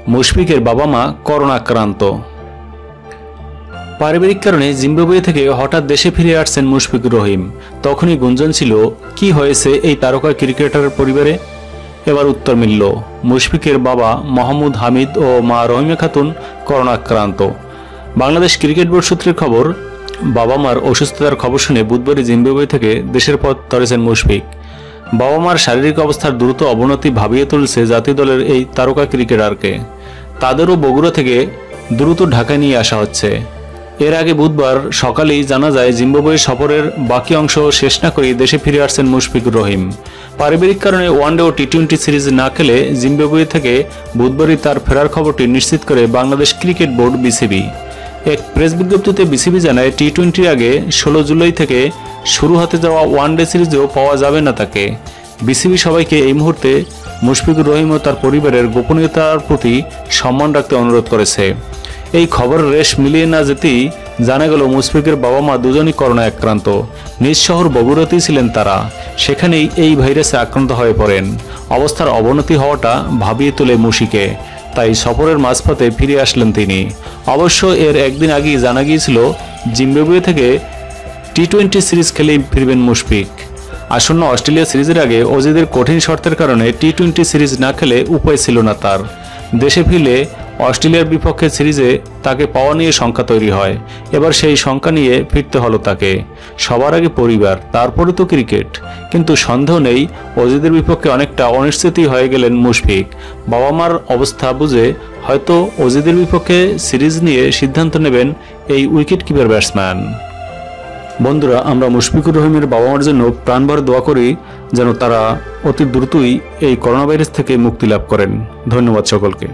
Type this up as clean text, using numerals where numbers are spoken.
মুশফিকের বাবা মা করোনা আক্রান্ত। পারিবারিক কারণে জিম্বাবুয়ে থেকে হঠাৎ দেশে ফিরে আসছেন মুশফিকুর রহিম। তখনই গুঞ্জন ছিল, কি হয়েছে এই তারকা ক্রিকেটারের পরিবারে? এবার উত্তর মিলল, মুশফিকের বাবা মোহাম্মদ হামিদ ও মা রহিমা খাতুন করোনা আক্রান্ত। বাংলাদেশ ক্রিকেট বোর্ড সূত্রের খবর, বাবা মার অসুস্থতার খবর শুনে বুধবারই জিম্বাবুয়ে থেকে দেশের পথ ধরেছেন মুশফিক। বাবা মার শারীরিক অবস্থার দ্রুত অবনতি ভাবিয়ে তুলছে জাতীয় দলের এই তারকা ক্রিকেটারকে। তাদেরও বগুড়া থেকে দ্রুত ঢাকায় নিয়ে আসা হচ্ছে। এর আগে বুধবার সকালেই জানা যায়, জিম্বাবুয়ে সফরের বাকি অংশ শেষ না করেই দেশে ফিরে আসছেন মুশফিকুর রহিম। পারিবারিক কারণে ওয়ানডে ও টি-20 সিরিজ না খেলে জিম্বাবুয়ে থেকে বুধবারই তার ফেরার খবরটি নিশ্চিত করে বাংলাদেশ ক্রিকেট বোর্ড বিসিবি। এক প্রেস বিজ্ঞপ্তিতে বিসিবি জানায়, টি-20-র আগে 16 জুলাই থেকে শুরু হতে যাওয়া ওয়ানডে সিরিজেও পাওয়া যাবে না তাকে। বিসিবি সবাইকে এই মুহূর্তে মুশফিকুর রহিম ও তার পরিবারের গোপনীয়তার প্রতি সম্মান রাখতে অনুরোধ করেছে। এই খবরের রেশ মিলিয়ে না যেতেই জানা গেল, মুশফিকের বাবা মা দুজনই করোনায় আক্রান্ত। নিজ শহর বগুড়াতেই ছিলেন তারা, সেখানেই এই ভাইরাসে আক্রান্ত হয়ে পড়েন। অবস্থার অবনতি হওয়াটা ভাবিয়ে তোলে মুশিকে, তাই সফরের মাঝপথে ফিরে আসলেন তিনি। অবশ্য এর একদিন আগেই জানা গিয়েছিল, জিম্বাবুয়ে থেকে টি-20 সিরিজ খেলেই ফিরবেন মুশফিক। আসন্ন অস্ট্রেলিয়া সিরিজের আগে অজিদের কঠিন শর্তের কারণে টি-20 সিরিজ না খেলে উপায় ছিল না তার। দেশে ফিরলে অস্ট্রেলিয়ার বিপক্ষে সিরিজে তাকে পাওয়া নিয়ে শঙ্কা তৈরি হয়। এবার সেই শঙ্কা নিয়ে ফিরতে হলো তাকে। সবার আগে পরিবার, তারপরে তো ক্রিকেট। কিন্তু সন্দেহ নেই, অজিদের বিপক্ষে অনেকটা অনিশ্চিতই হয়ে গেলেন মুশফিক। বাবা মার অবস্থা বুঝে হয়তো অজিদের বিপক্ষে সিরিজ নিয়ে সিদ্ধান্ত নেবেন এই উইকেট কিপার ব্যাটসম্যান। বন্ধুরা, আমরা মুশফিকুর রহিমের বাবা মার জন্য প্রাণভরে দোয়া করি যেন তারা অতি দ্রুতই এই করোনা ভাইরাস থেকে মুক্তি লাভ করেন। ধন্যবাদ সকলকে।